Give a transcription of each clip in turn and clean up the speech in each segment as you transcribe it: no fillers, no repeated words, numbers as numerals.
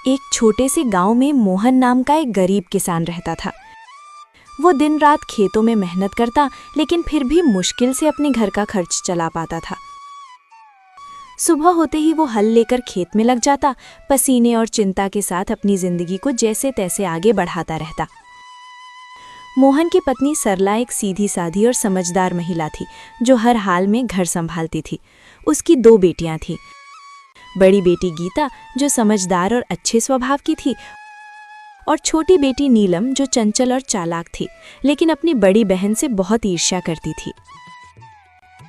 एक छोटे से गांव में मोहन नाम का एक गरीब किसान रहता था। वो दिन रात खेतों में मेहनत करता, लेकिन फिर भी मुश्किल से अपने घर का खर्च चला पाता था। सुबह होते ही वो हल लेकर खेत में लग जाता, पसीने और चिंता के साथ अपनी जिंदगी को जैसे तैसे आगे बढ़ाता रहता। मोहन की पत्नी सरला एक सीधी साधी और समझदार महिला थी, जो हर हाल में घर संभालती थी। उसकी 2 बेटियां थीं। बड़ी बेटी गीता, जो समझदार और अच्छे स्वभाव की थी, और छोटी बेटी नीलम, जो चंचल और चालाक थी, लेकिन अपनी बड़ी बहन से बहुत ईर्ष्या करती थी।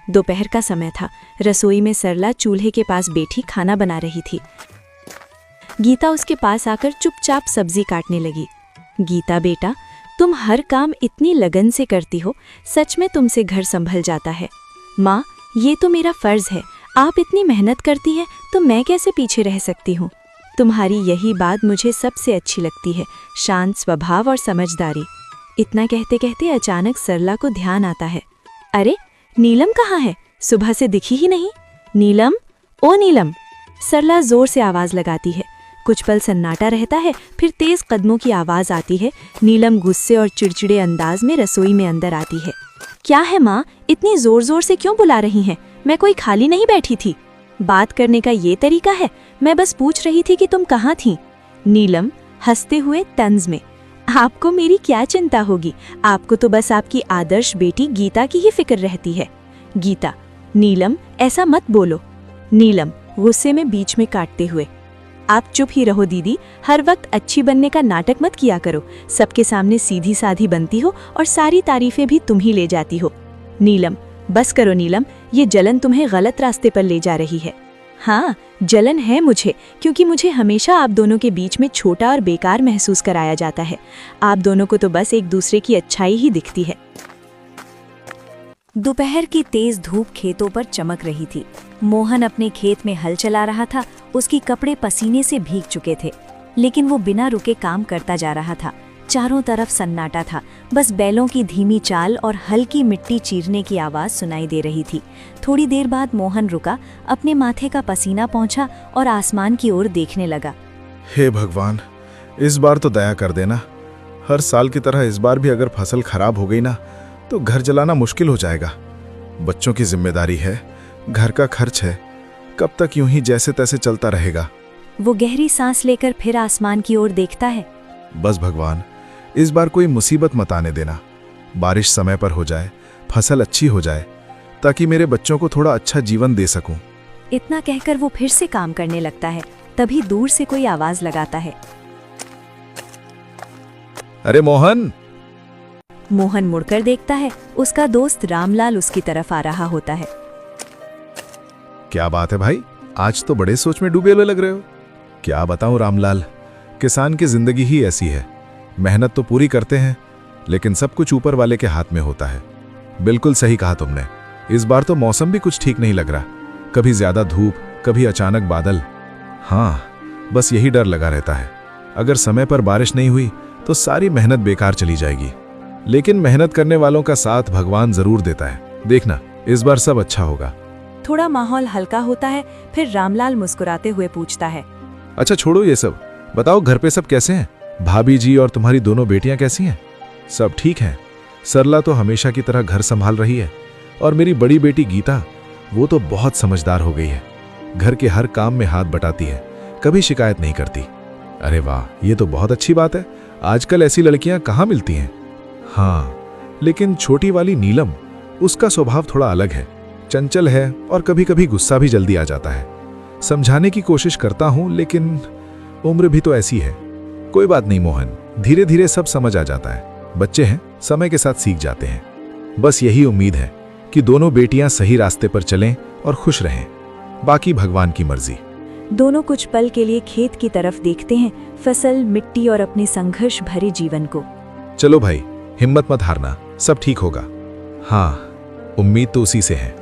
दोपहर का समय था। रसोई में सरला चूल्हे के पास बैठी खाना बना रही थी। गीता उसके पास आकर चुपचाप सब्जी काटने लगी। गीता बेटा, तुम हर काम इतनी लगन से करती हो, सच में तुमसे घर संभल जाता है। माँ, ये तो मेरा फर्ज है। आप इतनी मेहनत करती हैं तो मैं कैसे पीछे रह सकती हूँ। तुम्हारी यही बात मुझे सबसे अच्छी लगती है, शांत स्वभाव और समझदारी। इतना कहते कहते अचानक सरला को ध्यान आता है, अरे नीलम कहाँ है? सुबह से दिखी ही नहीं। नीलम, ओ नीलम! सरला जोर से आवाज लगाती है। कुछ पल सन्नाटा रहता है, फिर तेज कदमों की आवाज आती है। नीलम गुस्से और चिड़चिड़े अंदाज में रसोई में अंदर आती है। क्या है माँ, इतनी जोर जोर से क्यों बुला रही हैं? मैं कोई खाली नहीं बैठी थी। बात करने का ये तरीका है? मैं बस पूछ रही थी कि तुम कहाँ थी। नीलम हंसते हुए तंज में, आपको मेरी क्या चिंता होगी? आपको तो बस आपकी आदर्श बेटी गीता की ही फिक्र रहती है। गीता, नीलम ऐसा मत बोलो। नीलम गुस्से में बीच में काटते हुए, आप चुप ही रहो दीदी, हर वक्त अच्छी बनने का नाटक मत किया करो। सबके सामने सीधी साधी बनती हो और सारी तारीफें भी तुम ही ले जाती हो। नीलम, बस करो नीलम, ये जलन तुम्हें गलत रास्ते पर ले जा रही है। हाँ, जलन है मुझे, क्योंकि मुझे हमेशा आप दोनों के बीच में छोटा और बेकार महसूस कराया जाता है। आप दोनों को तो बस एक दूसरे की अच्छाई ही दिखती है। दोपहर की तेज धूप खेतों पर चमक रही थी। मोहन अपने खेत में हल चला रहा था। उसके कपड़े पसीने से भीग चुके थे, लेकिन वो बिना रुके काम करता जा रहा था। चारों तरफ सन्नाटा था, बस बैलों की धीमी चाल और हल्की मिट्टी चीरने की आवाज सुनाई दे रही थी। थोड़ी देर बाद मोहन रुका, अपने माथे का पसीना पोंछा और आसमान की ओर देखने लगा। हे भगवान, इस बार तो दया कर देना। हर साल की तरह इस बार भी अगर फसल खराब हो गई ना, तो घर चलाना मुश्किल हो जाएगा। बच्चों की जिम्मेदारी है, घर का खर्च है। कब तक यूं ही जैसे तैसे चलता रहेगा? वो गहरी सांस लेकर फिर आसमान की ओर देखता है। बस भगवान, इस बार कोई मुसीबत मत आने देना। बारिश समय पर हो जाए, फसल अच्छी हो जाए, ताकि मेरे बच्चों को थोड़ा अच्छा जीवन दे सकूं। इतना कहकर वो फिर से काम करने लगता है। तभी दूर से कोई आवाज लगाता है, अरे मोहन! मोहन मुड़कर देखता है। उसका दोस्त रामलाल उसकी तरफ आ रहा होता है। क्या बात है भाई, आज तो बड़े सोच में डूबे हुए लग रहे हो। क्या बताऊं रामलाल, किसान की जिंदगी ही ऐसी है। मेहनत तो पूरी करते हैं, लेकिन सब कुछ ऊपर वाले के हाथ में होता है। बिल्कुल सही कहा तुमने। इस बार तो मौसम भी कुछ ठीक नहीं लग रहा। कभी ज्यादा धूप, कभी अचानक बादल। हाँ, बस यही डर लगा रहता है। अगर समय पर बारिश नहीं हुई तो सारी मेहनत बेकार चली जाएगी। लेकिन मेहनत करने वालों का साथ भगवान जरूर देता है। देखना, इस बार सब अच्छा होगा। थोड़ा माहौल हल्का होता है, फिर रामलाल मुस्कुराते हुए पूछता है, अच्छा छोड़ो ये सब, बताओ घर पे सब कैसे हैं? भाभी जी और तुम्हारी दोनों बेटियां कैसी हैं? सब ठीक हैं। सरला तो हमेशा की तरह घर संभाल रही है, और मेरी बड़ी बेटी गीता, वो तो बहुत समझदार हो गई है। घर के हर काम में हाथ बटाती है, कभी शिकायत नहीं करती। अरे वाह, ये तो बहुत अच्छी बात है। आजकल ऐसी लड़कियां कहाँ मिलती हैं। हाँ, लेकिन छोटी वाली नीलम, उसका स्वभाव थोड़ा अलग है। चंचल है और कभी कभी गुस्सा भी जल्दी आ जाता है। समझाने की कोशिश करता हूं, लेकिन उम्र भी तो ऐसी है। कोई बात नहीं मोहन, धीरे धीरे सब समझ आ जाता है। बच्चे हैं, समय के साथ सीख जाते हैं। बस यही उम्मीद है कि दोनों बेटियां सही रास्ते पर चलें और खुश रहें। बाकी भगवान की मर्जी। दोनों कुछ पल के लिए खेत की तरफ देखते हैं, फसल, मिट्टी और अपने संघर्ष भरे जीवन को। चलो भाई, हिम्मत मत हारना, सब ठीक होगा। हाँ, उम्मीद तो उसी से है।